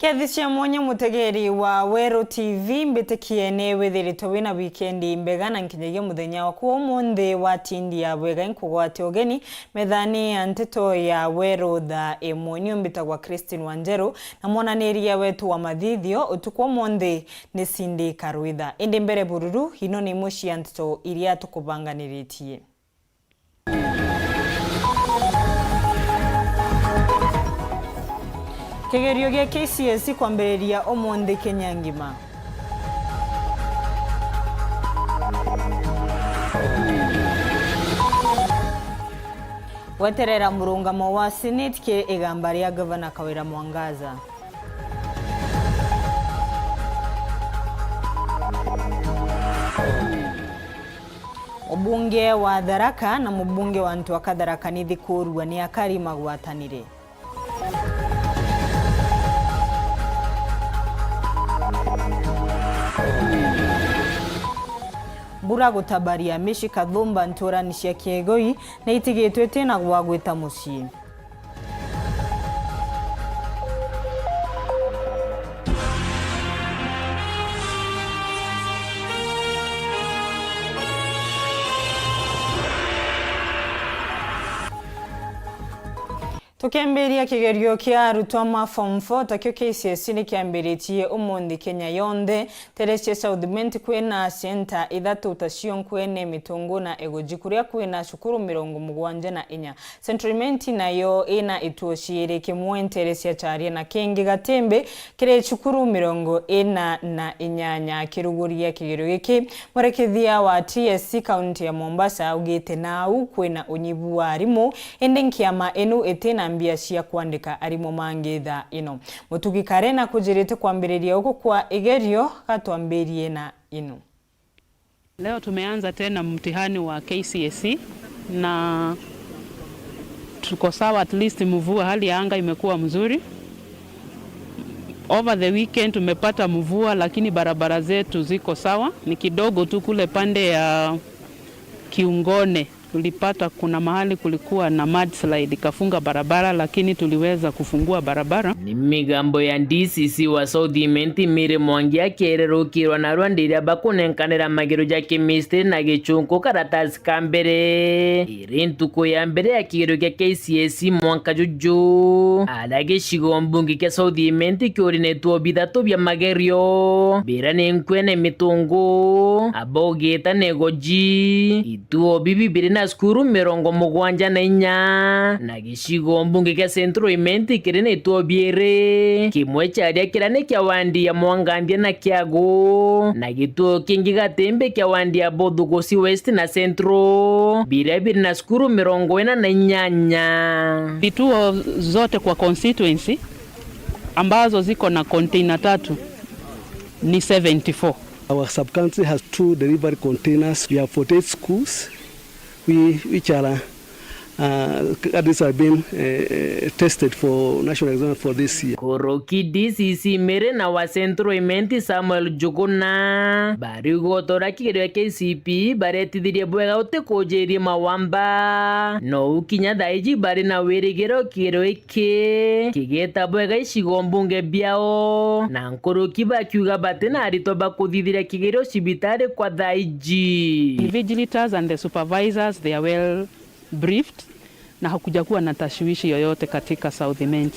Kiathisia mwenye mutegeri wa Weru TV mbitikiene withirito wina weekendi mbegana nkinyagia muthenya wa kuo monde wa tindi ya bwega nkugwate ogeni methani ya Nteto ya Weru Thaa Imwe ni mbitagwa WANJERU na mwananiria wetu wa mathithio utukwo monde ni Cindy Karwitha indi mbere bururu hino ni mushi ya Nteto iria tukubanganiritie. Kigerio gia KCSE kwambĩrĩria ũmũthĩ Kenya ngima. Weterera mũrũngamo wa Senate ke igamba rĩa Gavana Kawira Mwangaza. Obunge wa Tharaka na mũbunge wa Thaa ni thikurua ni akari magwatanire. Mbura gutabaria mishika thumba nturani cia Kiegoi na itigitwe tena gwa gwita mucii. Tukemberia kigerio kia arutwo ma form 4 takyo KCSE ni kiambiritie umundi Kenya yonde tereche Southment kwena center ithatu tacio kwene mitungu na egoji kuria kwena shukuru 74 Centralment nayo ina ituoshire kimwe teresia charia na kengi gatembe kire shukuru 44 kiruguria kigerio giki murekithia wa TSC county ya Mombasa ugite nau kwena unyibu wa arimu endenkiama enu etena mbia cia kuandika arimo mangitha ino mutugi karena kujirite kwambiriria uko kwa igerio katwambirie na ino. Leo tumeanza tena mtihani wa KCSE na tuko sawa, at least mvua, hali ya anga imekuwa mzuri. Over the weekend tumepata mvua lakini barabara zetu ziko sawa, ni kidogo tu kule pande ya Kiungone tulipata kuna mahali kulikuwa na mudslide ikafunga barabara, lakini tuliweza kufungua barabara. Ni migambo ya DCC wa Southment mire mwangia kererukirwa na Rwandiria bakunenkanira magero ja chemistry na gichunko karatasi kambere irintuko ya mbere ya kigero kya KCSE mwanka juju alage shigombungi kya Southment kyorinetwo bithatu bya magerio birane nkwene mitungu abogeta negoji ituo bibi na skuru 74 na gishigo mbunge kya Centralment kirene itobiere kimwe charia kirane kya wandi ya Mwangambia na Kiago na gituo kingi gatembe kya wandi ya Bodugosi West na Centro birabiri na skuru 48 vituo zote kwa constituency ambazo ziko na container 3 ni 74. Our sub-country has 2 delivery containers. We have 48 schools which are these have been tested for national exam for this year. Koroki DCC mere na wa Centralment Samuel Juguna bari gotora kigero KCP baretithirie bwega utekojeri mawamba no ukinya daiji bari na werigero kigero iki kigeta bwega ishigo mbunge biao na nkoroki bakiuga batena arito bakuthithiria kigero cibitare kwa daiji. Vigilators and the supervisors, they are well briefed na hakuja kuwa na tashwishi yoyote katika Southment,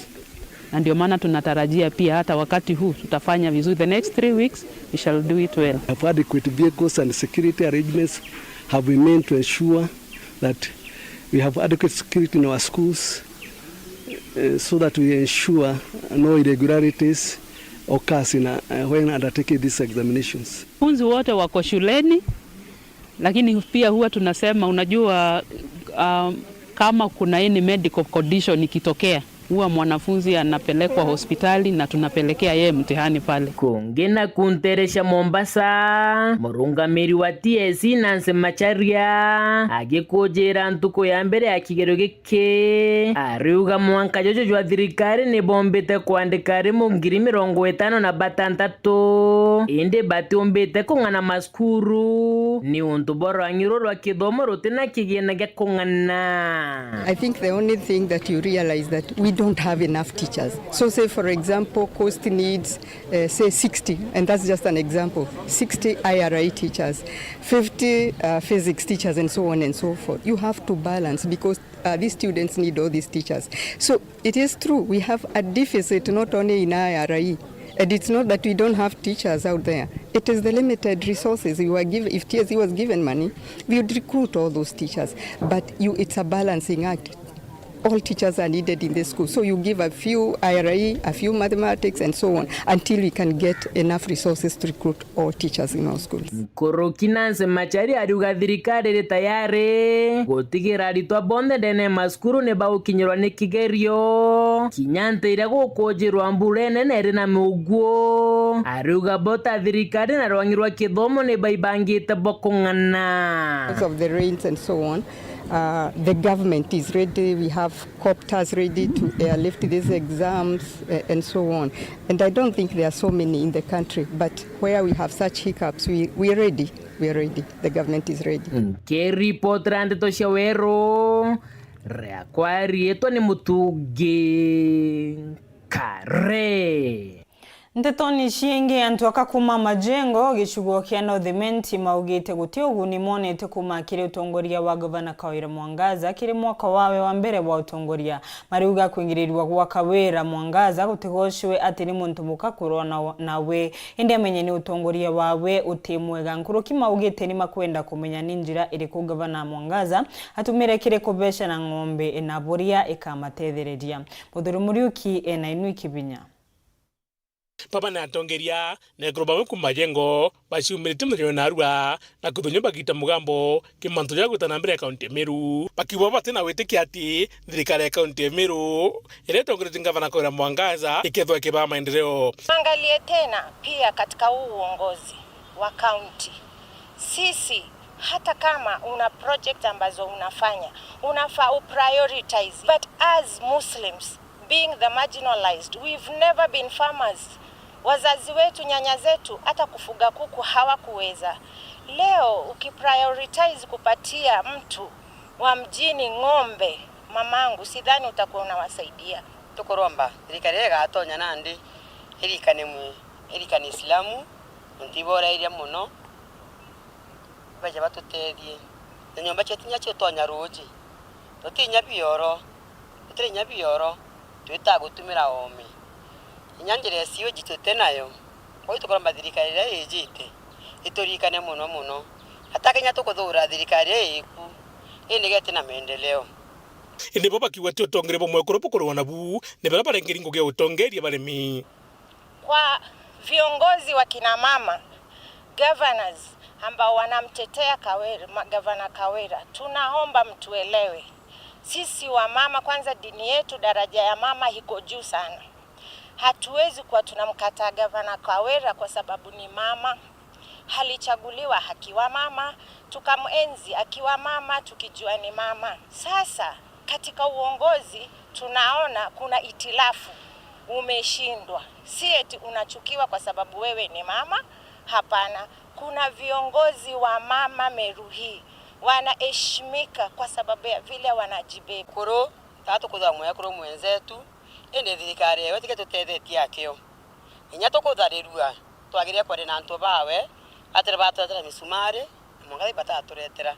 na ndio maana tunatarajia pia hata wakati huu tutafanya vizuri. The next 3 weeks we shall do it well. Adequate vehicles and security arrangements have been made to ensure that we have adequate security in our schools so that we ensure no irregularities occurs in when undertaking these examinations. Funzi wote wako shuleni, lakini pia huwa tunasema unajua kama kuna any medical condition ikitokea huwa mwanafunzi anapelekwa hospitali na tunapelekea yeye mtihani pale. Kongena kunteresha Mombasa murungamiri wa TSC Nancy Macharia agikojera ntuko ya mbere ya kigero gike ariuga mwanka jojo jwa thirikari ni bombete kwandika rimu 56 inde bati ombete kungana maskuru ni untu borangiro rwa kithomo rutina kigena gya kung'ana. I think the only thing that you realize that we don't have enough teachers. So say for example, Coast needs say 60, and that's just an example, 60 IRI teachers, 50 physics teachers, and so on and so forth. You have to balance because these students need all these teachers. So it is true, we have a deficit not only in IRI, and it's not that we don't have teachers out there. It is the limited resources. If TSC was given money, we would recruit all those teachers. But it's a balancing act. All teachers are needed in the school. So you give a few IRI, a few mathematics, and so on, until we can get enough resources to recruit all teachers in our schools. Korokinanse machari ariuga thirikari ri tayari gutigira aritwa bonde ndene maskuru ne baukinyirwa ni kigerio kinyanteire gukujirwa mbura nene ri na muguo ariuga bota thirikari na rwangirwa kithomo ne baibangite bokung'ana. Because of the rains and so on, the government is ready. We have copters ready to airlift these exams and so on. And I don't think there are so many in the country, but where we have such hiccups, we're ready. We're ready. The government is ready. Keri potra Nteto cia Weru reakwari eto ni mutugi kare. Nteto ni ciengi antu akakuma majengo gicugo kia Northimenti maugite guti uguni monete kuma kiri utongoria wa Gavana Kawira Mwangaza kiri mwaka wawe wa mbere wa utongoria mariuga kuingirirwa gwa Kawira Mwangaza gutigoshwe ati ni muntu mukakurwa nawe indi amenye ni utongoria wawe utimwega nkuruki maugite ni makwenda kumenya ninjira iri ku Gavana Mwangaza atumire kire kubesha na ng'ombe enaburia ikamatethereria muthuri muriuki ena inu ikibinya. Papa na atongeria na groba ku majengo baciumirite mutyo na arua na kuthonyo bagita mugambo kimanto ya gutana mbere kaunti Meru bakiwa batena wetiki ati thirikari ya kaunti Meru ile tongoretinga Gavana Kawira Mwangaza ikethwa kiba maendeleo. Angalie tena pia katika uongozi wa kaunti, sisi hata kama una project ambazo unafanya unafaa uprioritize, but as Muslims being the marginalized, we've never been farmers. Wazazi wetu, nyanya zetu, hata kufuga kuku hawakuweza. Leo ukiprioritize kupatia mtu wa mjini ng'ombe, mamangu, sidhani utakuwa unawasaidia. Tukoromba thirikari igatonya nandi irikane Islamu ntibora iria muno baje batutethie nyomba chetinya cyotonya ruji tutinya bioro tutirinya bioro twita gutumira ome inyangire siyo jitete nayo koi tukoromba thirikari ira ijite iturikane muno hata Kenya tukuthura thirikari iku inigete na maendeleo. Inde baba kiwati utongere bo mwekoropo korwana bu ne baba barengiringo ge utongeria baremi. Kwa viongozi wa kina mama, governors ambao wanamtetea Gavana Kawira, tunaomba mtuelewe. Sisi wa mama, kwanza dini yetu daraja ya mama iko juu sana. Hatuwezi kuwa tunamkataa Gavana Kawira kwa sababu ni mama. Halichaguliwa akiwa mama, tukamuenzi akiwa mama tukijua ni mama. Sasa katika uongozi tunaona kuna itilafu, umeshindwa. Si eti unachukiwa kwa sababu wewe ni mama, hapana. Kuna viongozi wa mama Meru hii wanaheshimika kwa sababu ya vile wanajibeba. Kuro tatu kuzamwe kuro mwenzetu ende thirikari wetike tutethetie akio inya tukutharirua twagiria kwari na antu bawe atire batwatira misumari mungai bataturetera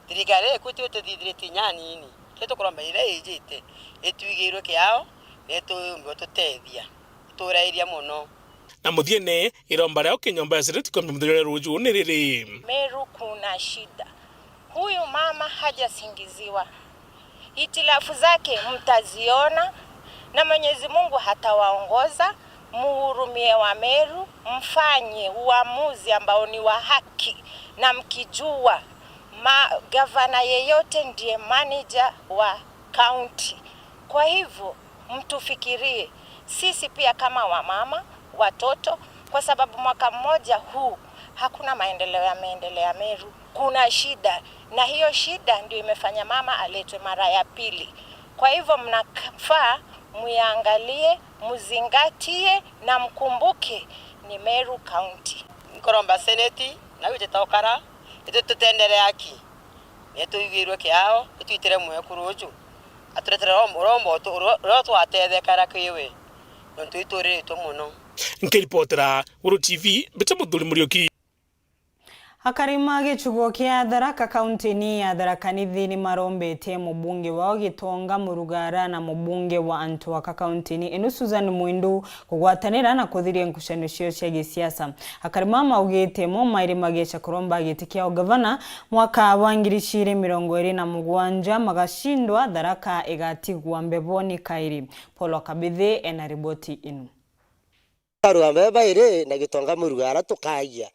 thirikari ikuti utethithiriti nyanini tukuromba ire ijite etwigirwe kiao netu tutethia turairia muno na muthiene iromba rao kinyomba ya siriti kwa mthurere ruju niriri. Meru kuna shida. Huyu mama hajasingiziwa. Itilafu zake mtaziona na Mwenyezi Mungu hatawaongoza. Muhurumie wa Meru, mfanye uamuzi ambao ni wa haki, na mkijua gavana yeyote ndiye manager wa county. Kwa hivyo mtufikirie sisi pia kama wamama, watoto, kwa sababu mwaka mmoja huu hakuna maendeleo ya Meru. Kuna shida, na hiyo shida ndio imefanya mama aletwe mara ya pili. Kwa hivyo mnafaa muangalie, muzingatie na mkumbuke ni Meru County. Nkoromba seneti na wite tokara ito tutendere aki neto igirwe kyao ititire mwe kuruju aturetera rombo to atede kara kwiwe nonto itore to muno nkiripotera Weru TV bete muthuri Muriuki. Akarima gichugo kia Tharaka kaunti ya Tharaka Nithi marombete mubunge wao Gitonga Murugara na mubunge wa Antwaka kaunti inu Susan Mwindu kugwatanira na kuthiria nkushano cio cia gisiasa. Akarima maugite mo mairi magesha kuromba gitikia gavana mwaka wa 2027 magashindwa Tharaka igatigwa mbeboni kairi. Polo Kabithe ena riboti inu. Arwambe baire na Gitonga Murugara tukagia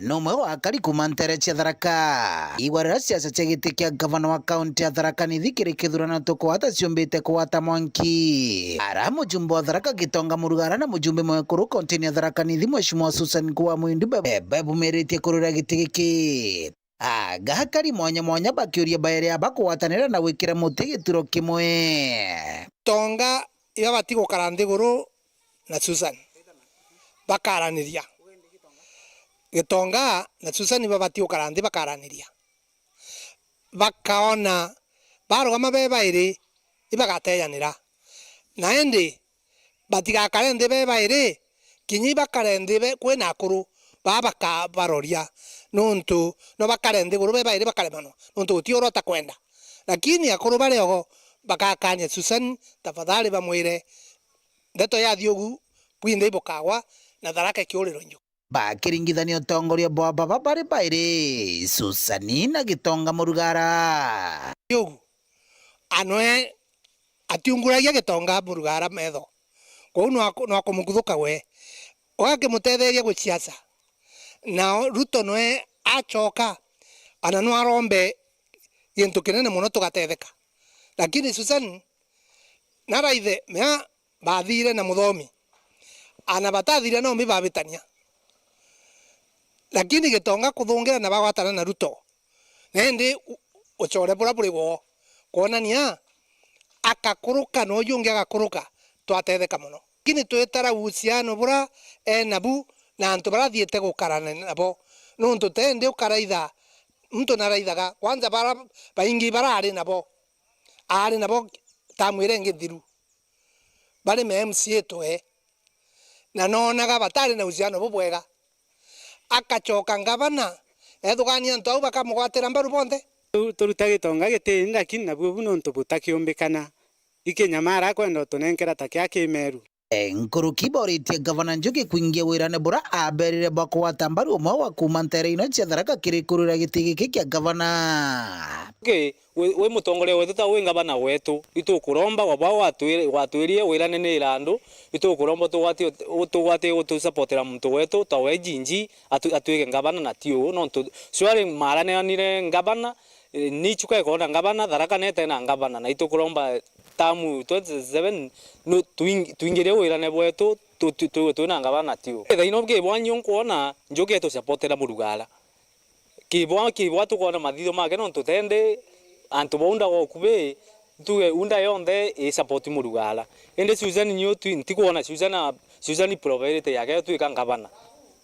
no mwe wa kari kumantere cia Tharaka igwarira siasa cia giti kia gavana wa kaunti ya Tharaka Nithi kiri kithurano tukwata ciombite kwata mwanki ara mujumbe wa Tharaka Gitonga Murugara na mujumbe mwekuru kaunti ya Tharaka Nithi Mheshimiwa Susan Mwindu bebumerite kurura giti giki gahakari mwanya bakiuria baere abakwatanira na wikira muti gituro kimwe Tonga iba batigo karandiguru na Susan bakaraniria Gitonga na Susan babatigo karandi bakaraniria bakaona barugama bebaire ibagateyanira naende batiga karende bebaire kinyi bakarende be kwena akuru babaka baroria nontu no bakarende guru bebaire bakaremano nontu tioro takwenda lakini akuru barego bakakanya Susan tafadhali bamwire ndeto ya thiogu bwinde ibokagwa na Tharaka kiuriro nyu bakiringithanio tongoria bwa baba bari baire Susan na Gitonga Murugara thiogu anoe atiunguragia Gitonga Murugara metho kou no akomuguthuka we ogakimutetheria gwi siasa na Ruto noe achoka ana no arombe gintu kinene muno tugatetheka lakini Susan naraithe mea bathire na muthomi ana batathire no mibabitania lakini Gitonga kuthungira na bagwatana na Ruto nende uchore bura burigo kuonania akakuruka no yungi agakuruka twatetheka muno kini twetara uhusiano bura nabu na antu barathiete gukarana nabo nuntu tende ukaraitha mtu naraithaga kwanza bara baingi barari nabo tamwire ngithiru bari me MCA toe na nonaga batari na uhusiano bubwega akachoka ngavana ethugania ntu au bakamugwatira mbaru bonde turuta Gitonga gitini lakini nabuo bunontu butakiombekana ikinyamara kwenda tunenkera takia kimeru nkuruki boritie gavana Njuki kuingia wirane bura aberire bakwata mbaru umwe wa kumantere ino cia Tharaka kiri kurura giti giki kia gavana we mutongoria wetu ta we gavana wetu itukuromba wabao watwirie wirane ni irandu itukuromba tugwati gutusupportira muntu wetu ta we jinji atwige gavana na tio no swari marane anire gavana ni chuka ikona gavana Tharaka nete na gavana na itukuromba tamu 27 no tuingire wirane bwetu twina gavana tio thaino kibwanyu kuona Njuki tu supportira Murugara kibwa tukona mathitho make no tutende antu bonda gokube tuge unda yonde e support Murugara ende Susan nyo ntikuona Susan probability yake tuika gavana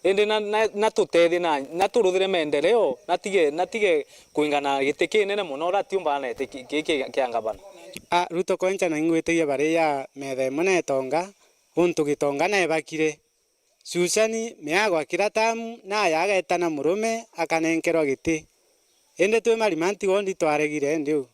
ende na tutethie na turuthire maendeleo natige kuingana gitiki nene muno ratiumba na giki kia gavana Ruto kwencha na ingwetigia bari ya methe mune Tonga untu Gitonga na ebakire Susan meagwa kira tamu na yagetana murume akanenkerwa giti ende twe marimanti gondi twaregire ndio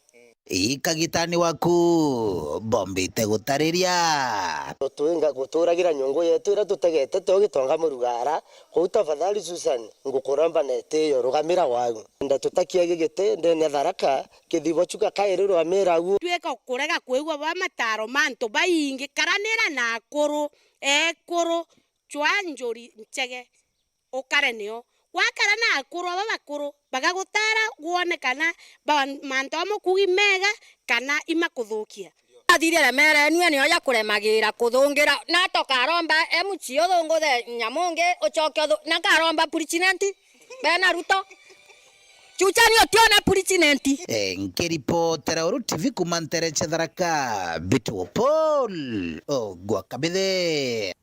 ikagitani waku bombite gutariria tuinga guturagira nyongo yetu ira tutegete to Gitonga Murugara ko tafadhali Susan ngukuramba neteyo rugamira wagu nda tutakia gigite ndene Tharaka kithibo chuka kairiro amiragu tweka kurega kwigwa ba mataro manto baingi karanera na akuru ekuru chwanjuri nchege ukarenio wakara na akuru babakuru bagagutara guone kana manto amukugi mega kana imakuthukia athirire mere niwe ni oya kuremagira kuthungira na tokaromba emuchio thunguthe nyamungi uchoke na karomba president bena Ruto chuchani otiona president nkiripotera Weru TV kumantere cia Tharaka bitu Paul Gwakabithe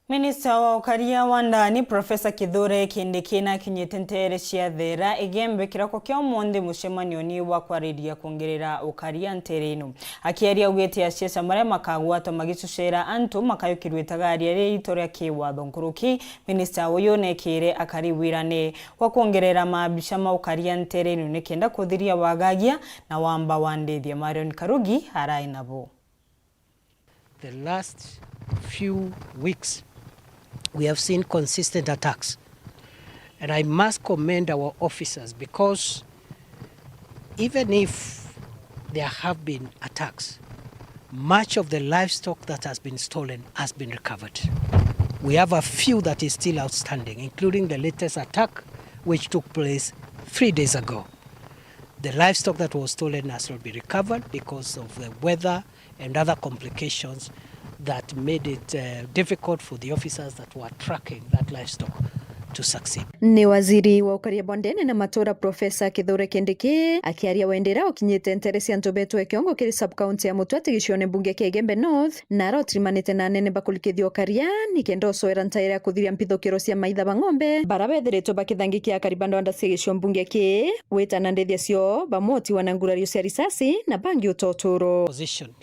Minister wa ukaria wa ndani Profesa Kithure Kindiki na kinyite ntere cia thera igembe kirako kya monde mucemanio ni wa kwariria kuongerera ukaria ntere ino akiaria ugete ya ciaca maria makagwatwo magicucera antu makayukirwitaga aria itoria kiwatho nkuruki. Minister uyu nekire akariwirane kwa kuongerera mabisha ma ukaria ntere ino nikenda kuthiria wagagia na wamba wandithia Marion Karugi harai nabo. The last few weeks we have seen consistent attacks, and I must commend our officers, because even if there have been attacks, much of the livestock that has been stolen has been recovered. We have a few that is still outstanding, including the latest attack which took place 3 days ago. The livestock that was stolen has not been recovered because of the weather and other complications that made it difficult for the officers that were tracking that livestock to succeed. Ni waziri wa ukaria bondene na matora Profesa Kithure Kindiki akiaria wendera ukinyite ntere cia Nteto ekiongo kiri sub county ya Mutwati gicione bunge kia Igembe North na rotrimanite na nene bakulikithio ukaria nikendo soera ntaire ya kuthiria mpithukiro cia maitha ba ng'ombe barabethiritwo bakithangikia karibando anda cia gicione bunge ki witana ndethia cio bamoti wanangurario cia risasi na bangi utotoro positioned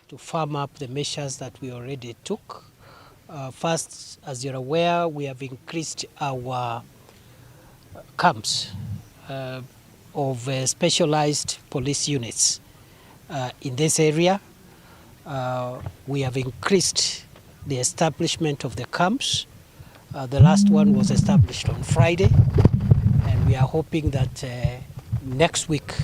to firm up the measures that we already took. First, as you're aware, we have increased our camps of specialized police units in this area. We have increased the establishment of the camps. The last one was established on Friday, and we are hoping that next week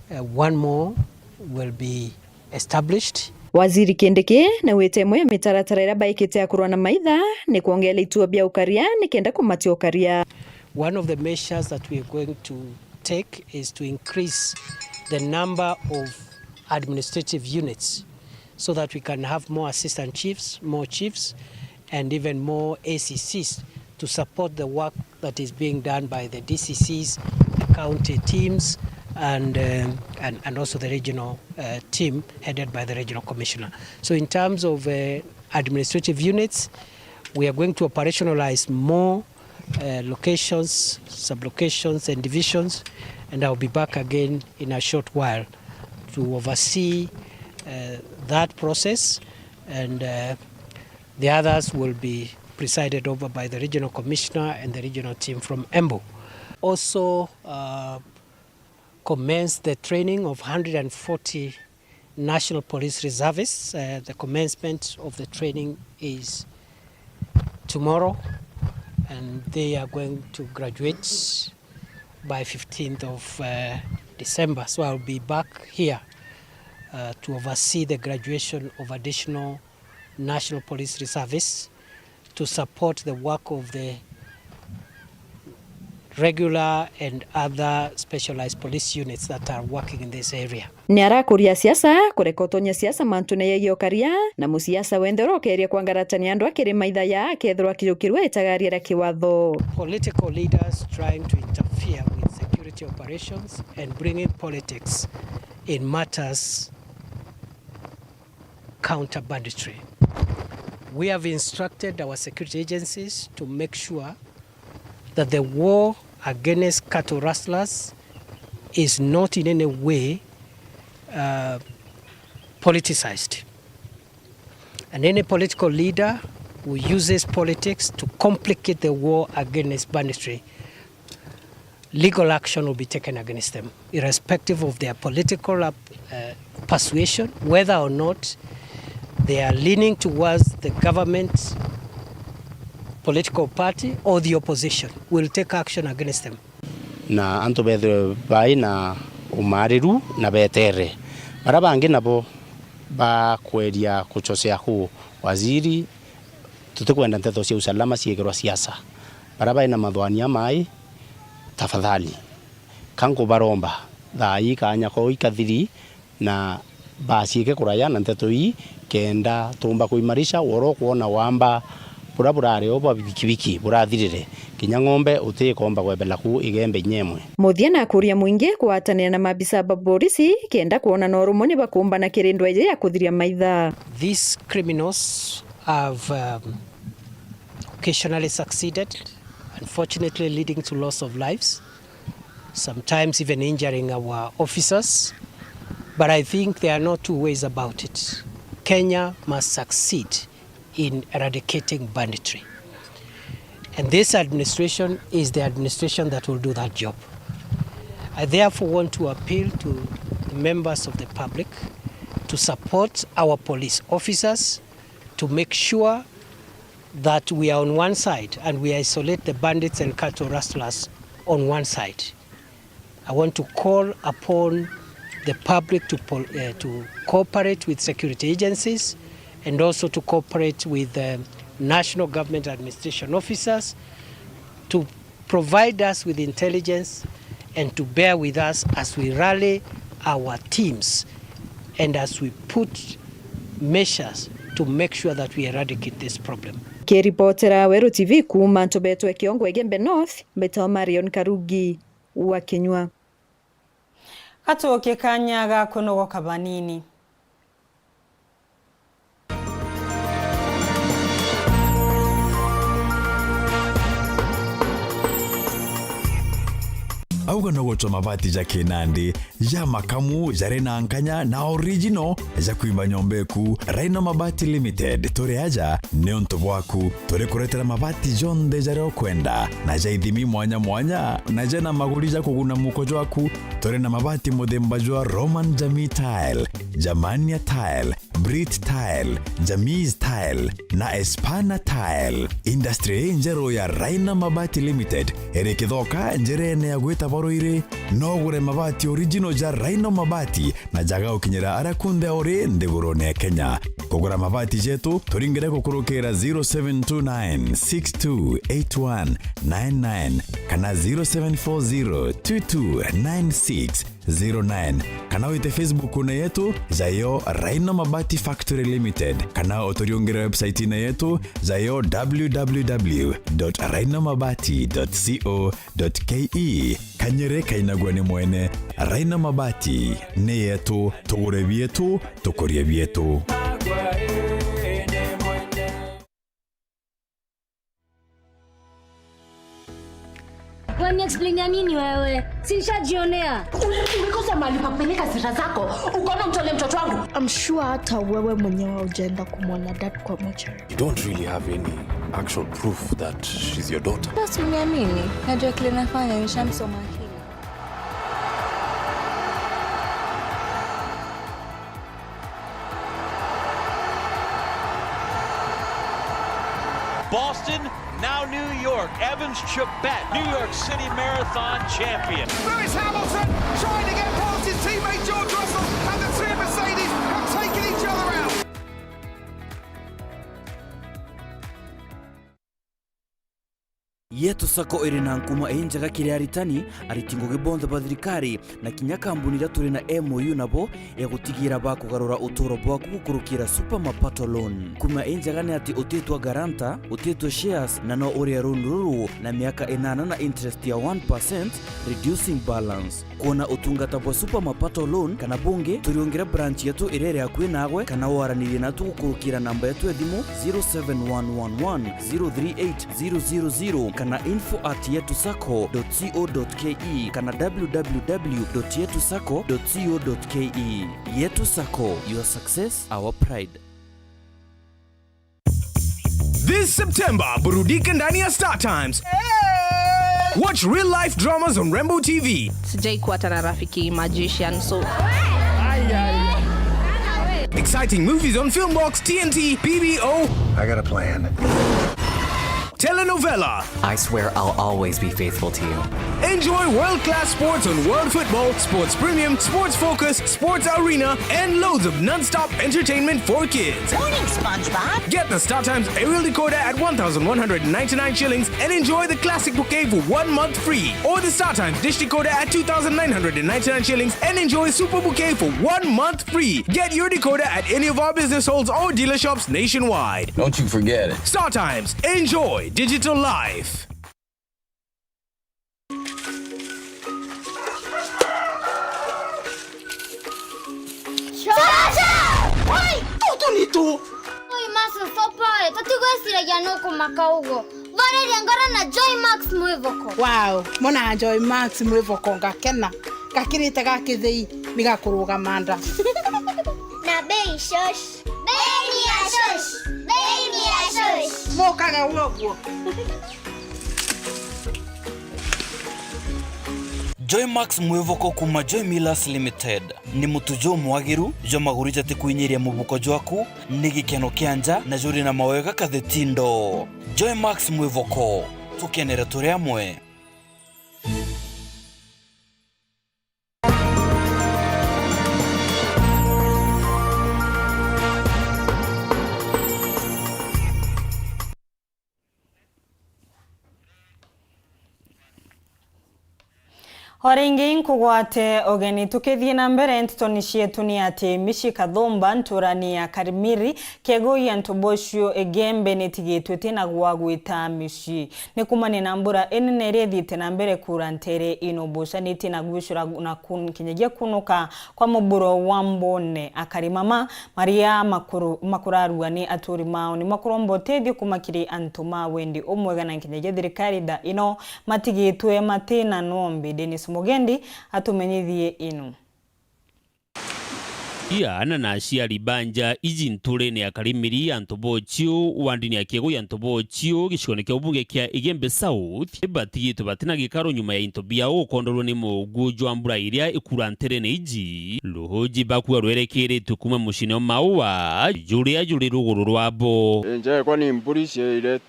one more will be established. Waziri Kindiki na wite Imwe mitaratara ira baikite ya kurwana maitha ni kuongela ituo bia ukaria nikenda kumatia ukaria. One of the measures that we are going to take is to increase the number of administrative units so that we can have more assistant chiefs, more chiefs, and even more ACCs to support the work that is being done by the DCCs, the county teams, and also the regional team headed by the regional commissioner. So in terms of administrative units, we are going to operationalize more locations, sub-locations and divisions, and I'll be back again in a short while to oversee that process, and the others will be presided over by the regional commissioner and the regional team from Embu. Also commenced the training of 140 National Police Reservists. The commencement of the training is tomorrow, and they are going to graduate by 15th of December. So I'll be back here to oversee the graduation of additional National Police Reservists to support the work of the regular and other specialized police units that are working in this area. Ni arakuria siasa kurekotonya siasa mantune yegio karia na musiasa wendero keria kwangaratania andu akiri maitha ya kethirwa kirukirwe itagariera kiwatho. Political leaders trying to interfere with security operations and bring in politics in matters counter banditry. We have instructed our security agencies to make sure that the war against cattle rustlers is not in any way politicized. And any political leader who uses politics to complicate the war against banditry, legal action will be taken against them, irrespective of their political persuasion, whether or not they are leaning towards the government political party or the opposition. Will take action against them. Na anto bethe bai na umariru na betere barabange nabo ba kweria kuchosea hu waziri tutakwenda Nteto cia usalama ciegero siasa barabai na mathwania mai tafadhali kango baromba thai kanya ko ikathiri na basiike kuraya na Nteto hii kenda tumba kuimarisha woro kuona wamba burabura oba bikibiki burathirire kinya ng'ombe utikomba gwebela ku Igembe Nyemwe. Muthia na kuria muingi kuatania na mabisa baborisi kenda kuona no rumoni bakumba na kirindwa ije ya kuthiria maitha. These criminals have occasionally succeeded, unfortunately leading to loss of lives, sometimes even injuring our officers. But I think there are no two ways about it. Kenya must succeed in eradicating banditry. And this administration is the administration that will do that job. I therefore want to appeal to the members of the public to support our police officers to make sure that we are on one side and we isolate the bandits and cattle rustlers on one side. I want to call upon the public to cooperate with security agencies and also to cooperate with national government administration officers to provide us with intelligence and to bear with us as we rally our teams and as we put measures to make sure that we eradicate this problem. Kiripotera Weru TV kuma Nteto Ekiongwa Igembe North, Mbeta Marion Karugi wa Kenywa. Katoke kanyaga kuno kabanini. Auga no gocho mabati ja Kinandi ya makamu jare na ankanya na original ja kuimba nyombeku Raina Mabati Limited tore aja neonto bwaku tore kuretera mabati jonde jare okwenda na ja idhimi mwanya na jana magulija kuguna mukojo waku tore na mabati modemba jwa Roman Jamii Tile, Jamania Tile, Brit Tile, Jamiz Tile na Espana Tile. Industry njero ya Raina Mabati Limited erekidhoka njere ne agweta boroire no gure mabati original ja Raina Mabati na jaga ukinyera arakunde ore ndegurone Kenya. Kugura mabati jetu turingere kukurukera 0729628199 kana 0740229609 kana wite Facebook na yetu zayo Raina Mabati Factory Limited kana otoriongera website na yetu zayo www.rainamabati.co.ke kanyere kainagwane mwene Raina Mabati ne yetu tugure bietu tukorie bietu. Wani explain nini wewe? Sishajionea. Ulikosa mali papeleka sira zako. Ukaona mtole mtoto wangu. I'm sure hata wewe mwenyewe hujaenda kumwona dad kwa mortuary. You don't really have any actual proof that she's your daughter. Basi uniamini. Najua kile nafanya nishamsoma akili. Boston, now New York. Evans Chibet, New York City Marathon champion. Lewis Hamilton trying to get past his teammate George Russell, and the two Mercedes have taken each other out. Yetu sako irina nkuma enjaga kiriaritani aritingoge bonda badrikari na kinyakambunira turi na MOU nabo egutigira bakugarura utoro bwaku gukurukira super mapato loan kuma enjaga ne ati utetwa garanta utetwa shares na no uri runduru na miaka 8 na interest ya 1% reducing balance kona utungata bwa super mapato loan kana bunge turiongira branch yetu irere yakwe nagwe kana waranire natu gukurukira namba yetu edimu 0711038000 kana info@yetusako.co.ke kana www.yetusako.co.ke. Yetu Sako, your success, our pride. This September, burudika ndani ya Star Times. Watch real life dramas on Rainbow TV. Sijai kuwa tana rafiki magician so. Exciting movies on Filmbox, TNT, PBO. I got a plan. Telenovela. I swear I'll always be faithful to you. Enjoy world-class sports on World Football, Sports Premium, Sports Focus, Sports Arena, and loads of non-stop entertainment for kids. Morning, SpongeBob. Get the Star Times aerial decoder at 1,199 shillings and enjoy the classic bouquet for 1 month free. Or the Star Times dish decoder at 2,999 shillings and enjoy super bouquet for 1 month free. Get your decoder at any of our business halls or dealer shops nationwide. Don't you forget it. Star Times. Enjoy digital life. Chacha! Oi, tudo nito. Oi, maso sopa tatugwesiragia no kumaka ugo vareria ngora na Joy Max Mwivoko. Wow, mona Joy Max Mwivoko ngakena gakirite gakithei nigakuruga manda. Na bei shosh. Bei ni ya shosh. Bei ni ya shosh. Mokaga uoguo. Joy Max Mwivoko kuma Joy Millers Limited ni mutujo mwagiru jo maguri jati kuinyiria mubuko jwaku ni gikeno kianja na juri na mawega kathetindo. Joy Max Mwivoko tukenera turi amwe. Horingi nkugwate ogeni tukithie na mbere ntitoni cietu ni ati Mishi Kathumba nturani ya Karimiri kego ya ntobocio egembe nitigitwe tena gwagwita Mishi ni kumani na mbura enene rethite na mbere kura ntere inobosha niti na gwicura na kinyegia kunuka kwa muburo wa mbone akarimama Maria makuraruwa ni aturi mao ni makurombo tethi kumakiri antuma wendi omwega na kinyegia thirikari da ino matigitwe matina nombe Dennis Mugendi atumenyithie inu. Ana na aciari banja iji nture ni Akarimiri antobocio wandini ya kiego ya ntobocio gicikone kia ubunge kia Igembe South batigitwe batina gikaro nyuma ya intobia ukondorwo ni mugujo ambura iria ikurantere ne iji luhoji bakuwa rwerekere tukuma mushine maua juria ruguru rwabo nje kwa ni mburi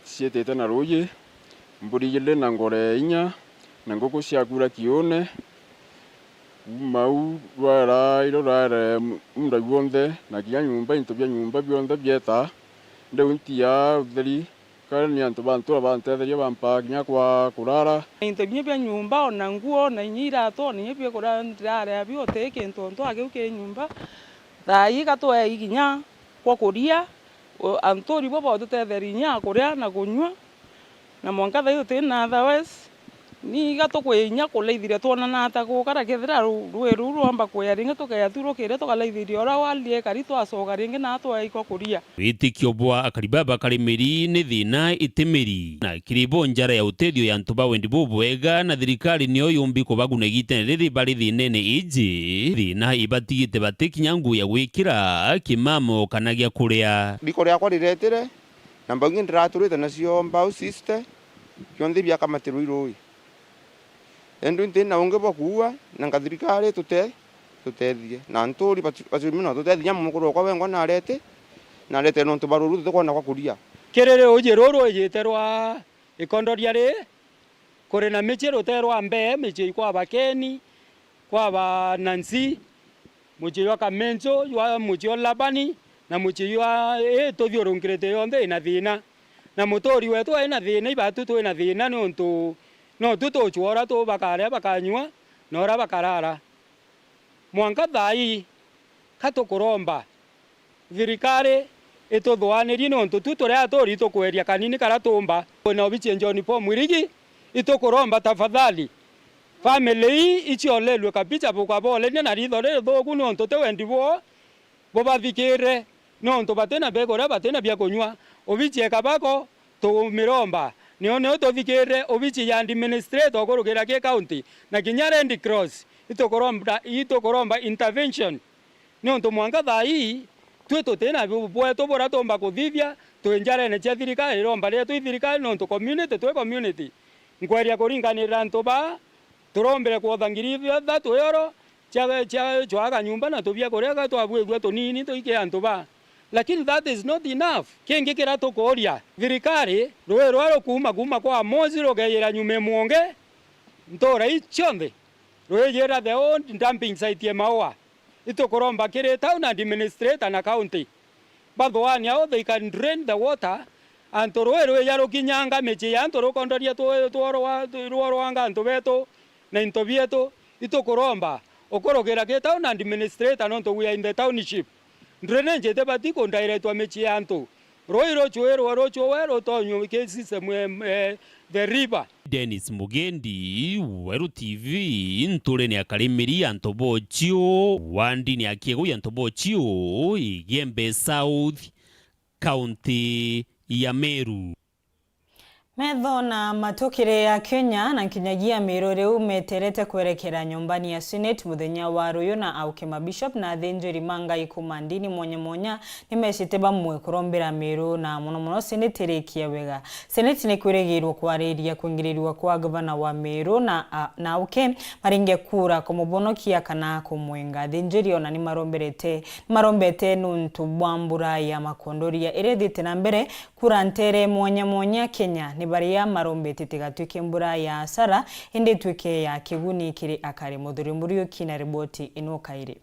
cietete na ruyi mburi ile na ngore inya na ngoko ciakura kione mau rwara irorare munda guonthe na kia nyumba intobia nyumba bionde bieta nde untia utheri kani antu bantu abantetheria bampa kinya kwa kurara intobia bia nyumba ona nguo na nyira to ni bia kurara abio teke ntonto ageuke nyumba thai gatwe iginya kwa kuria antori bobo tutetheri nya kuria na kunywa na mwanka thayo tena otherwise ni gatukwinya kuleithire tuona na atago kara kethira rweru rwamba kweyaringa tukayathurukiire tukaleithirie ora walie kari twacoga ringi na twaiko kuria witikio bwa Akaribaba Karimiri ni thina itimiri na kiribo njara ya utethio ya ntuba wendi bubwega na thirikari niyo yumbi kubagunegite riri bari thinene iji thina ibatigite batikinya ngu ya gwikira kimamo kanagia kuria biko ria kwa riretire na mbangi ndiraturite nacio mbau siste kionde bia kamatiru iroi endu ntina unge bokuwa na thirikari tutethie na nturi bacimino tutethia mukuru kwa wengo na arete no ntubaruru tukona kwa kuria kirere ujiruru ejiterwa ikondoria ri kuri na michiro terwa mbe michi kwa bakeni kwa ba Nancy muchi wa Kamenjo wa muchi wa Labani na muchi wa tothiorungirite yonde ina thina na mutori wetu ina thina ibatu tu ina thina no tuto chuora to bakare bakanywa nora bakarara mwanka thai katukuromba thirikari ituthwanirie no tutore atori tukweria kanini kara tumba na obiche njoni po mwirigi itukuromba tafadhali family ichiolelwe kapicha bukwa bole na ridore thogu no ntote wendibo bobathikire no nto batena begora batena bya kunywa obiche kabako to miromba nione utothikire obichi ya administrator okurugira ke county na kinyare Red Cross itokoromba intervention no nto mwanga thai tweto tena bweto bora tomba kuthithia twenjare ne cia thirikari romba ria tu thirikari no nto community ngweria kuringanira ntoba turombere kuothangirithia thatu yoro cia chwaga nyumba na tubia kuria twabwegwa tunini tuike antoba lakini that is not enough kingi kira tukoria thirikari rwero kuma kwa mozi rogeyera nyume mwonge ntora ichonde rweyera the own dumping site ya maua itokoromba kire town administrator na county bathwani how they can drain the water antorwero yaro kinyanga mechi antoro kondoria tuoro anga ntobeto na intobieto itokoromba okorogera ke town administrator no to we are in the township ndrenenje te batiko ndairetwa mechi anto roiro chuero tonyo ke system the river. Dennis Mugendi, Weru TV, nture ni Akarimiri antobocio wandi ni akiego ya ntobocio Igembe South kaunti ya Meru. Metho na matokire ya Kenya na nkinyagia Meru riu meterete kwerekera nyumbani ya Senate muthenya wa ruyu na aukima bishop na thenjeri manga ikumandini mwanya nimeshite bamwe kurombera Meru na muno Senate rekia wega. Senate ni kwiregirwo kwariria kwingiririrwa kwa governor wa Meru na auke maringe kura kumubonokia kana kumwenga. Thenjeri ona ni marombete nuntu bwambura ya makondoria irethite na mbere kura ntere mwanya Kenya ni baria marombete tigatwike mbura ya asara indi twike ya kiguni kiri akari muthuri muriyo kina riboti inokaire.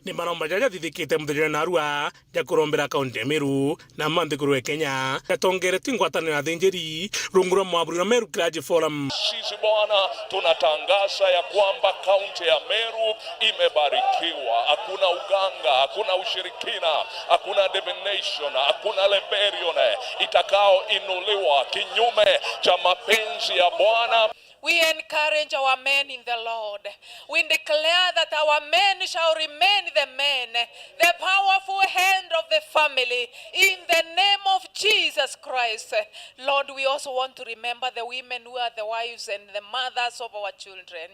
Ni maromba jaja thithikite muthenya na arua ja kurombera kaunti ya Meru na manthikuru ya Kenya yatongere tingwatano ya thenjeri rungura mwaburi na Meru Clergy Forum. Sisi bwana tunatangaza ya kwamba kaunti ya Meru imebarikiwa. Hakuna uganga, hakuna ushirikina, hakuna divination, hakuna rebellion itakao inuliwa kinyume cha mapenzi ya Bwana. We encourage our men in the Lord. We declare that our men shall remain the men, the powerful hand of the family, in the name of Jesus Christ. Lord, we also want to remember the women who are the wives and the mothers of our children.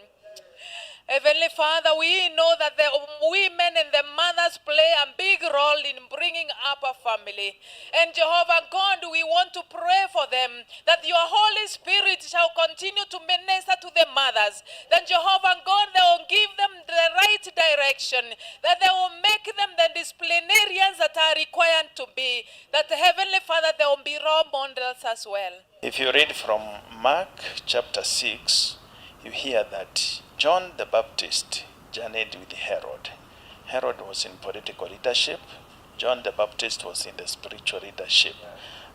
Heavenly Father, we know that the women and the mothers play a big role in bringing up a family. And Jehovah God, we want to pray for them that your Holy Spirit shall continue to minister to the mothers. That Jehovah God, they will give them the right direction. That they will make them the disciplinarians that are required to be. That Heavenly Father, they will be role models as well. If you read from Mark chapter 6, you hear that John the Baptist journeyed with Herod. Herod was in political leadership. John the Baptist was in the spiritual leadership.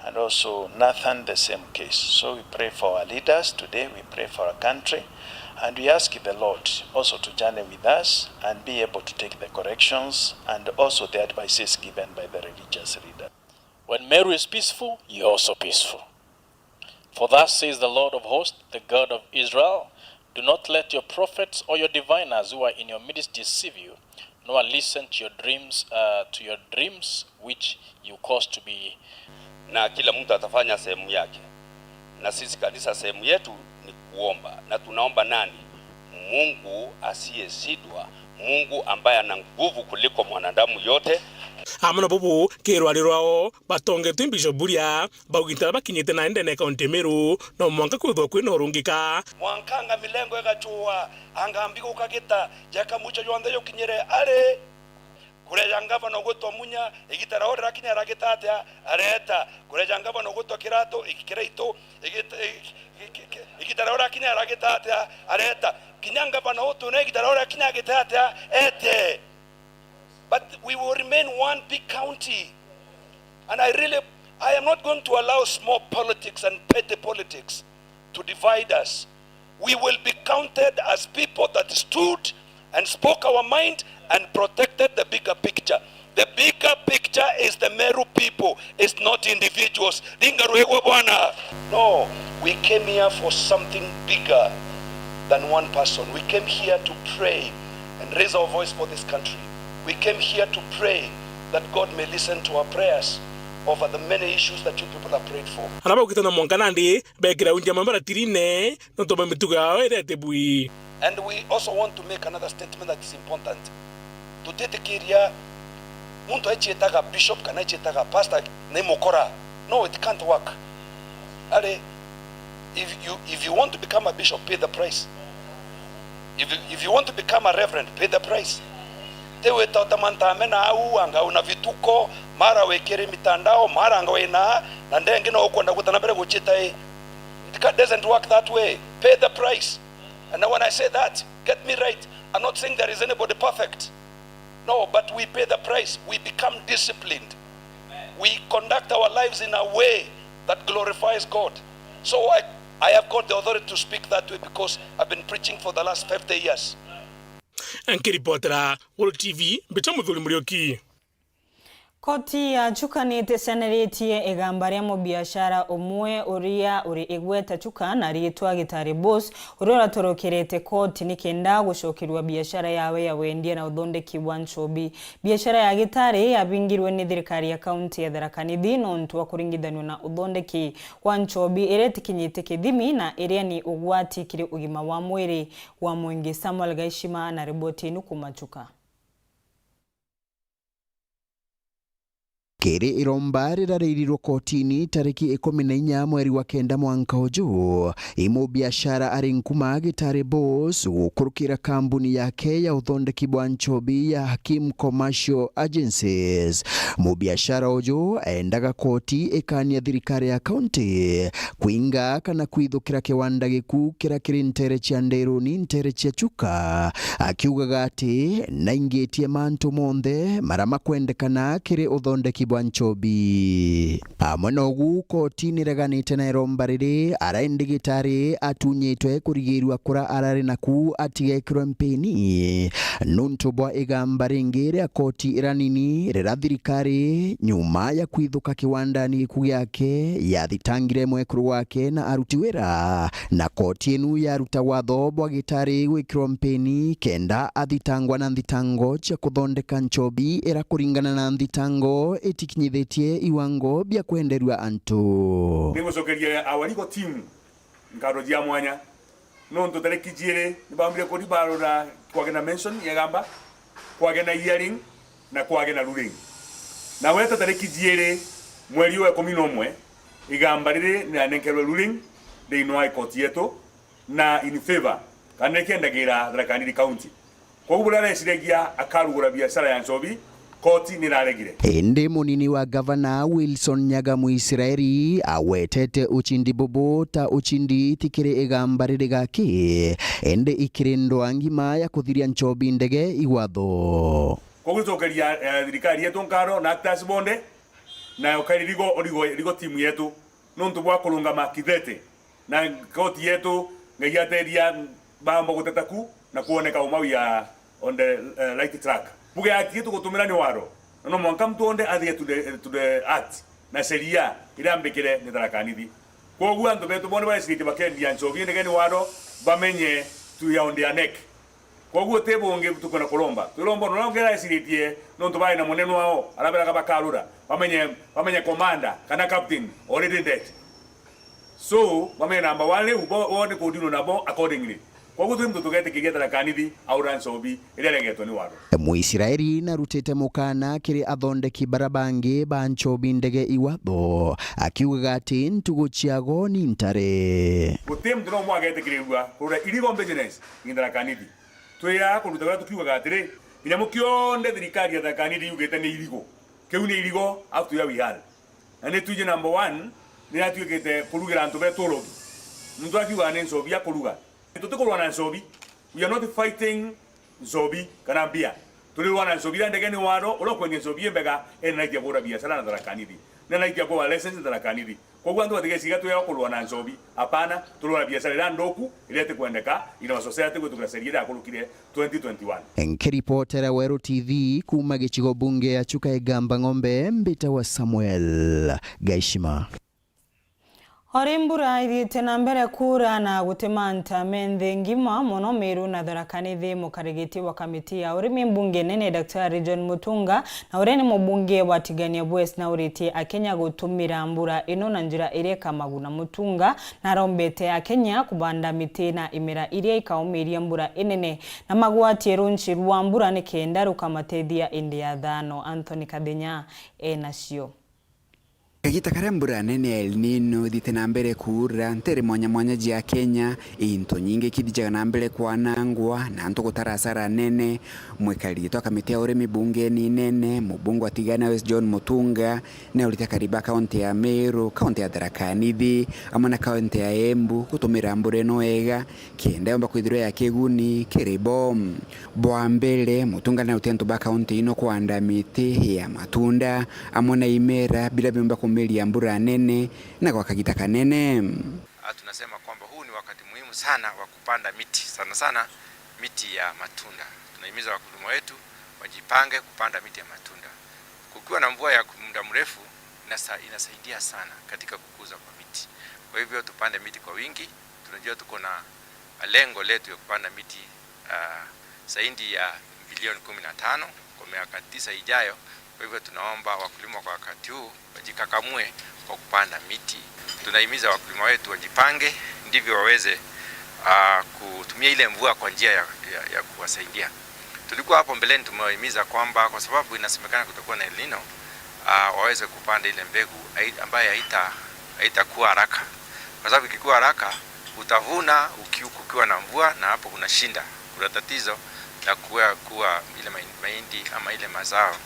And also Nathan, the same case. So we pray for our leaders today. We pray for our country. And we ask the Lord also to journey with us and be able to take the corrections and also the advices given by the religious leader. When Meru is peaceful, you're also peaceful. For thus says the Lord of hosts, the God of Israel, do not let your prophets or your diviners who are in your midst deceive you, nor listen to your dreams which you cause to be. Na kila mtu atafanya sehemu yake. Na sisi kanisa sehemu yetu ni kuomba. Na tunaomba nani? Mungu asiyeshindwa, Mungu ambaye ana nguvu kuliko mwanadamu yote. Amana bobo kerwarirwao batongetwe bishoburia bagitara bakinyete na ndene kaunti Meru no mwanka kwithwa kwino rungika mwankanga milengo egachua angambiko ukagita jaka mucho yonde yokinyere are kureja ngava no gutwa munya igitara ora kinya ragitatia areta kureja ngava no gutwa kirato ikireito igitara ora kinya ragitatia areta kinyanga bana oto ne igitara ora kinya gitatia ete. But we will remain one big county. And I am not going to allow small politics and petty politics to divide us. We will be counted as people that stood and spoke our mind and protected the bigger picture. The bigger picture is the Meru people, it's not individuals. No, we came here for something bigger than one person. We came here to pray and raise our voice for this country. We came here to pray that God may listen to our prayers over the many issues that you people have prayed for. And we also want to make another statement that is important. To Tetekiria, muntu echitaga bishop kana echitaga pastor ne mukora. No, it can't work. If you want to become a bishop, pay the price. If you want to become a reverend, pay the price. Tewe tatamanta mena au anga una vituko mara wekere mitandao mara anga wena na ndenge no kwenda kutana mbele kuchita it doesn't work that way. Pay the price. And now when I say that, get me right, I'm not saying there is anybody perfect. No, but we pay the price. We become disciplined. We conduct our lives in a way that glorifies God. So I have got the authority to speak that way because I've been preaching for the last 50 years. Ankiripotera World TV Bechamuthuri Murioki. Koti ya chukanite senaretie egambari mu biashara umwe uria uri igweta chukana rietwa gitari boss urora torokerete koti nikenda gushokirwa biashara yawe ya wendia na uthondeki wa nchobi. Biashara ya gitari yabingirwe ni thirikari ya county ya Thaa no ntwa kuringithanwa na uthondeki wa nchobi iretikinyite kithimi na iria ni ugwati kiri ugima wa mwiri wa mwingi. Samuel Gaishima na riboti inu kumachuka. Kere iromba rirareirirwo kotini tariki 14 mweri wa kenda mwanka uju imo biashara ari nkuma gitari boss gukurukira kambuni yake ya uthondeki bwa nchobi ya Hakim Commercial Agencies. Mu biashara uju endaga koti ikania thirikari ya county kuinga kana kwithukira kiwanda giku kira kiri Ntere cia Nderu ni Ntere cia Chuka, akiugaga ati naingitie mantu monthe marama kwendekana kiri uthondeki bwa nchobi. Amanogu koti nireganite na iromba riri araindi gitari atunyitwe kurigirwa kura arari naku atigekirwe mpeni nuntu bwa igamba ringi ria koti iranini rira thirikari nyuma ya kwithuka kiwandani giku yake yathitangire mwekuru wake na aruti wira, na koti inu yaruta watho bwa gitari gwikirwa mpeni kenda athitangwa na thitango cia kuthondeka nchobi ira kuringana na thitango itikinyithetie iwango bia kwenderwa antu. Nigocokeria awarigo timu ngarojia mwanya nonto tariki jire nibambire kodi barora kwagena mention yagamba kwagena hearing na kwagena ruling na weta tariki jire mweri wa 11 igamba rire na nenkerwe ruling de inoi koti yetu na in favor kana kendagira Thaa county kwa ubulana isiregia akarugura biashara ya nchobi koti niraregire. Ende munini wa governor Wilson Nyagamu Israeli awetete uchindi bobo ta uchindi tikire igamba riri gaki ende ikirindo angima ya kuthiria nchobi ndege iwatho. Kogutokeria thirikari yetu nkaro na actors bonde na okarigo timu yetu nontu bwa kulungama kithete na koti yetu ngayateria bambo gutetaku na kuoneka umawia on the light track. Buge ati yetu kutumira ni waro no mwanka mtonde athie to the act na sheria irambikire ni Thaa kogu antu betu bonde bale sikiti bakendia nchobi ndege ni waro bamenye tu ya on their neck kogu tebonge tukona kolomba tulombo no ngera siritie no ntubai na moneno wao arabera kabakarura bamenye commander kana captain already dead, so bamenye number 1 ubo one kodino nabo accordingly. Muisiraeli narutete mukana kiri athondeki barabangi ba nchobi ndege iwatho akiugaga ati ntugu ciago ni ntare gutim ndino mwagete kirigwa kura irigo business in Thaa twira kurutaga tukiugaga atiri inyamo kionde thirikari ya Thaa yugete ni irigo kiu ni irigo after ya wihal ane tuje number 1 ni atuikete kurugira antu betoro mtu akiuga ni nchobi ya kuruga. We are not fighting Nzobi kanambia. Tuliwana Nzobi ndege ni waro ulo kwenye Nzobi mbega enaitia bora biashara na Thaa na naitia kwa license Thaa kwa gwandu wategesiga tu yako kulwana Nzobi hapana tulwana biashara ndoku ilete kuendeka ina society kwetu kwa seria ya kulukire 2021. Enkiripotera Weru TV kuma gichigo bunge ya Chuka Egamba Ng'ombe mbita wa Samuel Gaishima. Horimbura iriete na mbere kura na gutemanta menthe ngima mono Meru na Thaa mukarigiti wa kamiti ya urimi mbunge nene Dr. John Mutunga na ureni mbunge wa Tigania West na uriti Akenya gutumira mbura ino na njira ireka maguna Mutunga na rombete Akenya kubanda miti na imera iria ikaumiria mbura inene na magwati runchi rwa mbura nikenda rukamatethia India Thano. Anthony Kadenya nacio. Kagita karambura nene El Nino dhite na mbele kura ntere mwanya jia Kenya into nyingi kidijaga na mbele kwa nangwa na anto kutara asara nene mwekali toka mitea uremi bunge ni nene mbungu wa Tigania West John Mutunga na ulita kariba kaunti ya Meru, kaunti ya Thaa amana kaunti ya Embu kutumira mbure noega kienda yomba kuidhiro ya keguni kiribom bwa mbele Mutunga na utentu ba kaunti ino kuanda miti ya matunda amona imera bila bimba meli ya mbura nene na kwa kagita kanene. Tunasema kwamba huu ni wakati muhimu sana wa kupanda miti, sana miti ya matunda. Tunahimiza wakulima wetu wajipange kupanda miti ya matunda. kukiwa na mvua ya muda mrefu inasaidia sana katika kukuza kwa miti. Kwa hivyo tupande miti kwa wingi. Tunajua tuko na lengo letu ya kupanda miti zaidi ya bilioni 15 kwa miaka 9 ijayo. Kwa hivyo tunaomba wakulima kwa wakati huu wajikakamue kwa kupanda miti. Tunahimiza wakulima wetu wajipange ndivyo waweze kutumia ile mvua kwa njia ya kuwasaidia. Tulikuwa hapo mbeleni tumewahimiza kwamba kwa sababu inasemekana kutakuwa na El Nino, waweze kupanda ile mbegu ambayo haitakuwa haraka. Kwa sababu ikikuwa haraka utavuna ukiwa na mvua, na hapo kuna shinda, kuna tatizo la kuwa ile mahindi ama ile mazao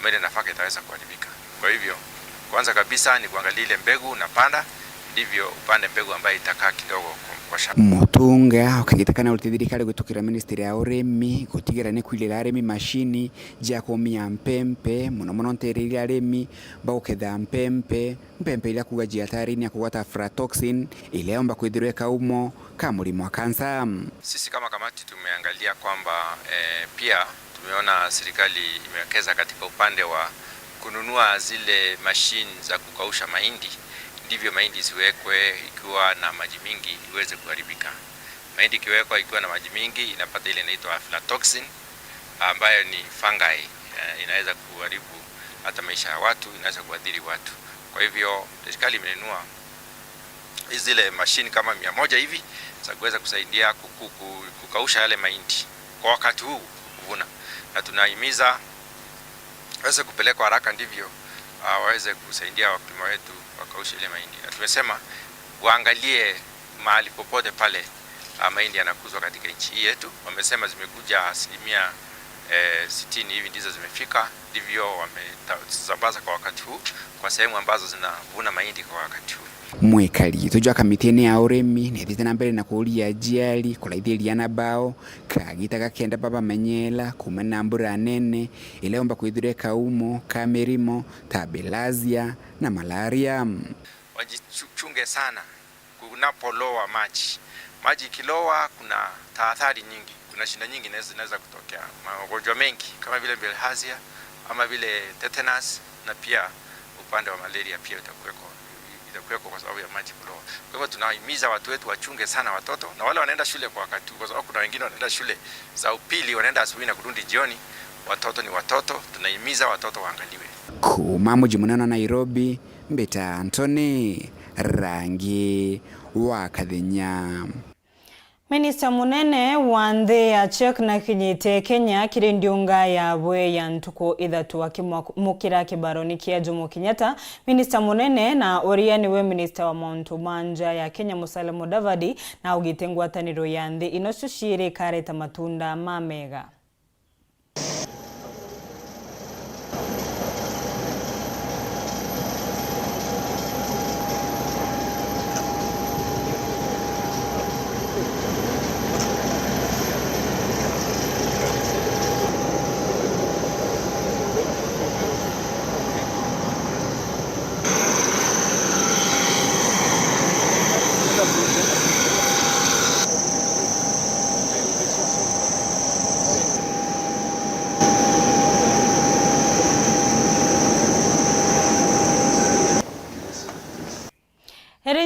mbele nafaka itaweza kuharibika. Kwa hivyo kwanza kabisa ni kuangalia ile mbegu unapanda, ndivyo upande mbegu ambayo itakaa kidogo kwa shamba. Mutunga ukagitakana ulithirikari gutukira ministry ya uremi gutigira ne kwilira aremi mashini ja komia mpempe muno ntereri aremi bauketha mpempe ile kuga jiatari ni akugwata aflatoxin ile omba kwithirweka umo ka mulimo wa kansa. Sisi kama kamati tumeangalia kwamba pia tumeona serikali imewekeza katika upande wa kununua zile mashine za kukausha mahindi, ndivyo mahindi siwekwe ikiwa na maji mingi iweze kuharibika. Mahindi ikiwekwa ikiwa na maji mingi inapata ile inaitwa aflatoxin ambayo ni fungi, inaweza kuharibu hata maisha ya watu, inaweza kuadhiri watu. Kwa hivyo serikali imenunua zile mashine kama 100 hivi za kuweza kusaidia kukausha yale mahindi kwa wakati huu kuvuna, na tunahimiza waweze kupelekwa haraka ndivyo waweze kusaidia wakulima wetu wakausha ile mahindi. Na tumesema waangalie mahali popote pale mahindi yanakuzwa katika nchi yetu. Wamesema zimekuja 60% hivi ndizo zimefika, ndivyo wamesambaza kwa wakati huu kwa sehemu ambazo zinavuna mahindi kwa wakati huu. Mwekali tujwa kamitini ya uremi nethite na mbere na kuuria jiali kulaithiria na bao kagita gakenda baba menyela kumena mbura nene ile omba kwithireka umo kamerimo tabelazia na malaria. Wajichunge sana kunapoloa maji kiloa, kuna tahadhari nyingi, kuna shida nyingi zinaweza kutokea, magonjwa mengi kama vile bilharzia ama vile tetanus, na pia upande wa malaria pia itakuweko kwa sababu ya maji kuloa. Kwa hivyo tunahimiza watu wetu wachunge sana watoto na wale wanaenda shule kwa wakati, kwa sababu kuna wengine wanaenda shule za upili, wanaenda asubuhi na kurudi jioni. Watoto ni watoto, tunahimiza watoto waangaliwe. Kuma mji munene Nairobi, Mbeta Anthony, rangi wa Kathenya. Minista munene wa nthi ya Czech na kinyite Kenya kiri ndiunga yawe ya ntuko ithatu akimukira kibaroni kia Jomo Kenyatta. Minista munene na uria niwe minista wa Mount Manja ya Kenya Musalia Mudavadi na ugite ngwataniro ya nthi inocucire kareta matunda mamega.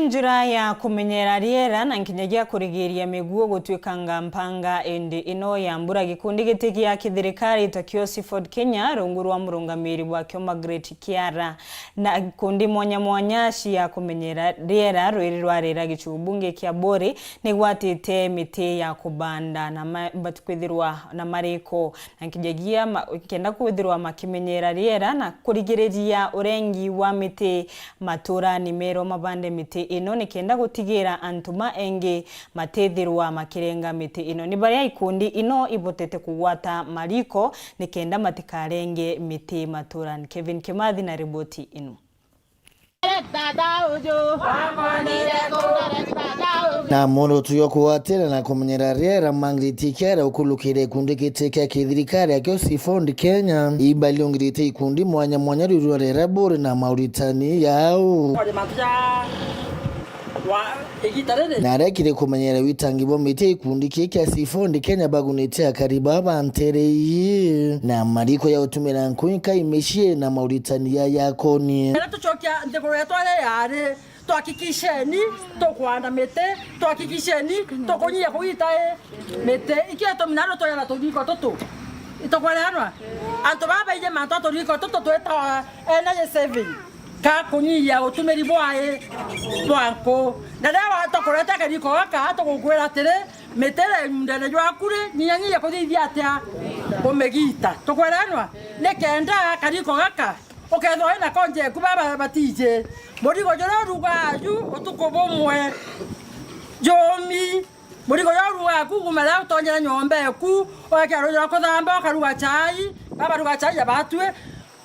Njira ya kumenyera riera na nkinyagia kurigiria miguo gutwikanga mpanga endi ino ya mbura gikundi gitigia kithirikari takio Seaford Kenya runguru wa murungamiri wa kyo Margaret Kiara na kundi mwanya ya kumenyera riera rwiri rwarira gichubunge kia Bori ni gwatite miti ya kubanda na batukwithirwa na mariko na nkinyagia kenda kwithirwa makimenyera riera na kurigiriria urengi wa miti matura nimero mabande miti ino ni kenda gutigira antuma enge matethirwa makirenga miti ino ni baria ikundi ino ibotete kugwata mariko ni kenda matikarenge miti maturan. Kevin Kimathi na riboti ino. Na mono tuyo kuwatela na kumenyera riera Margaret Kiara ukulukire kundi kiteka kithirikari akyo Seaford Kenya ibaliongirite ikundi mwanya rurorera Bori na Mauritania yao. na arekire kumenyera witangibwo mite ikundi kike sifondi Kenya bagunite akariba bantereye na mariko ya utumira nkuika imeshie na Mauritania yakoni tuchokia ndegoro yatwale yare twakikisheni tokwanda mete twakikisheni tokonyia kuitae mete ikiato minano toyala todiko toto itokwalanwa anto baba ije manto todiko toto tweta enaje 7 ka kunyia utumiri bwae twanko nadawa tokoreta kadiko aka tokugwera tere metere ndane jwakure nyanyiya kodithia atia omegita tokwalanwa nekenda kadiko aka oketho ina konje kubaba batije murigo jororuga ju otukobomwe jomi murigo yoruga kugumela utonyera nyombe ku okero yako thamba okaruga chai baba ruga chai abatwe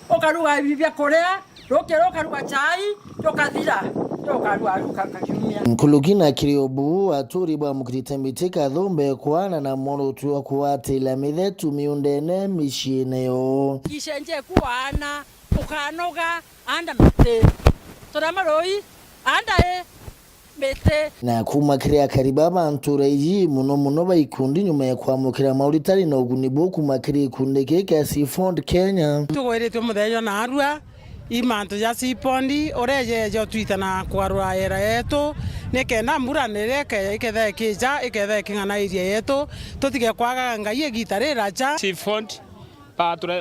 okaruga bibia korea rokero okaruga chai tokathira tokaruga kakimia Nkulugina kiriobu aturi bwa mukiritembitika dhombe kwana na moro tuwa kuwatela mithetu miundene mishineyo kishenje kuana ukanoga anda mete toramaroi anda mete na kumakiria karibaba ntureyi muno bayikundi nyuma ya kwamukira Mauritania na ugunibo kumakiria ikunde keke Seaford Kenya tugoirete mutheyo na arua imanto ya sipondi oreje jo twitana kwarua era yetu nekena muranire ke ikethe kija ikethe kingana iria yetu tutige kwaga ngai egitarira cha Seaford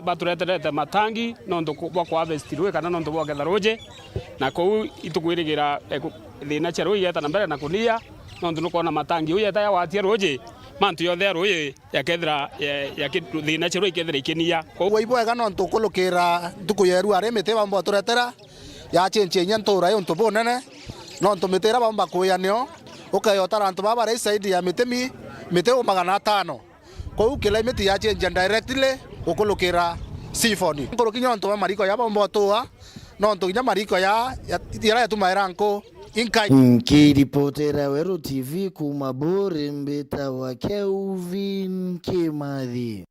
batureterete matangi nondo kwa harvestirwe kana nondo bwa getharoje na kou itukwirigira thina chero yeta na mbere na kunia nondo nukona matangi uyeta ya watia roje mantu yothe roye yakethira thina chero ikethira ikinia kou ibwega nondo kulukira tukuyeru aremete bambo turetera ya chenche nyantura yo ntobo nene nondo metera bamba kuyanio ukayotara nto baba rai side ya mitemi miteo 500 kou kila imeti ya chenje directly ukulukira Seaford ngorokinya nto mariko ya bombo toa nonto kinya mariko ya tira tu mairanko inkai kiripotera Weru TV kumabore mbeta wa Kelvin Kimathi.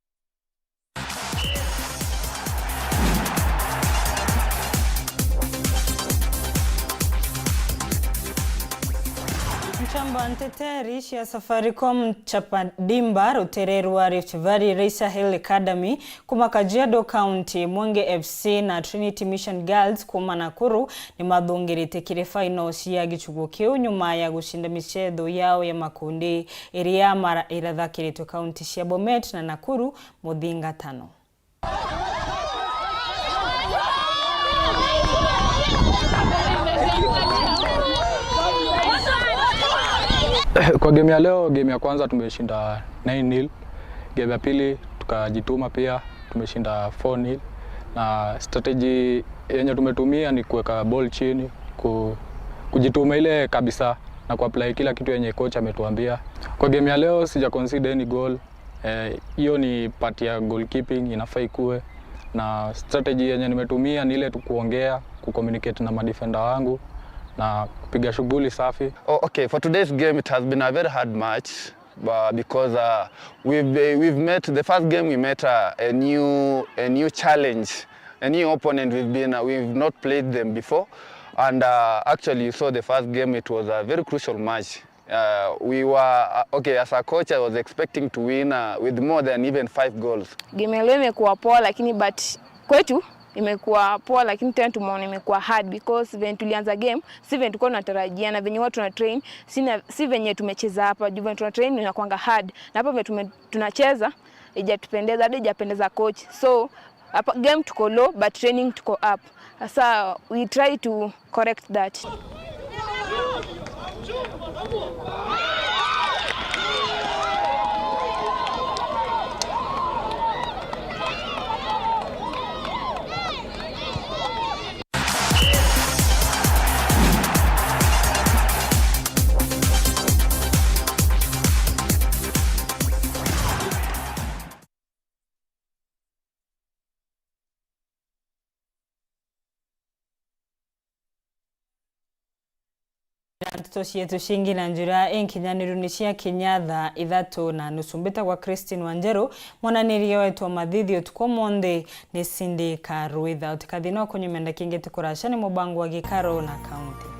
Mchamba Nteteri ya Safaricom Chapadimba Rutererwa Rift Valley Racer Hill Academy kuma Kajiado County Mwenge FC na Trinity Mission Girls kuma Nakuru ni mathungirite kire finals ya gichugo kiu nyuma ya gushinda michezo yao ya makundi iria mara irathakiritwe county cia Bomet na Nakuru muthinga 5. Kwa game ya leo, game ya kwanza tumeshinda 9-0. Game ya pili tukajituma pia tumeshinda 4-0. Na strategy yenye tumetumia ni kuweka ball chini, kujituma ile kabisa na kuapply kila kitu yenye coach ametuambia. Kwa game ya leo sija concede any goal. Hiyo ni part ya goalkeeping inafaa ikuwe. Na strategy yenye nimetumia ni ile tu kuongea, kucommunicate na madefender wangu na kupiga shughuli safi. Okay, for today's game it has been a very hard match because we've met the first game we met a new challenge, a new opponent. We've not played them before, and actually you saw the first game. It was a very crucial match. We were okay, as a coach I was expecting to win with more than even 5 goals. Game leo imekuwa poa lakini but kwetu imekuwa poa lakini tena tumeona imekuwa hard because when tulianza game si venye tulikuwa tunatarajia na venye watu tuna train si venye tumecheza hapa juu tuna train inakuanga hard na hapa tunacheza haijatupendeza hadi haijapendeza coach, so hapa game tuko low but training tuko up. Sasa we try to correct that. Nteto cietu cingi na njira enkinyaniru ni cia Kinyatha 3:30 mbeta kwa Christine Wanjeru mwananirie wetu mathithio tukomonde ni Cindy Karwitha utikathina kunyumenda kingete kurasha ni mubango wa gikaro na county.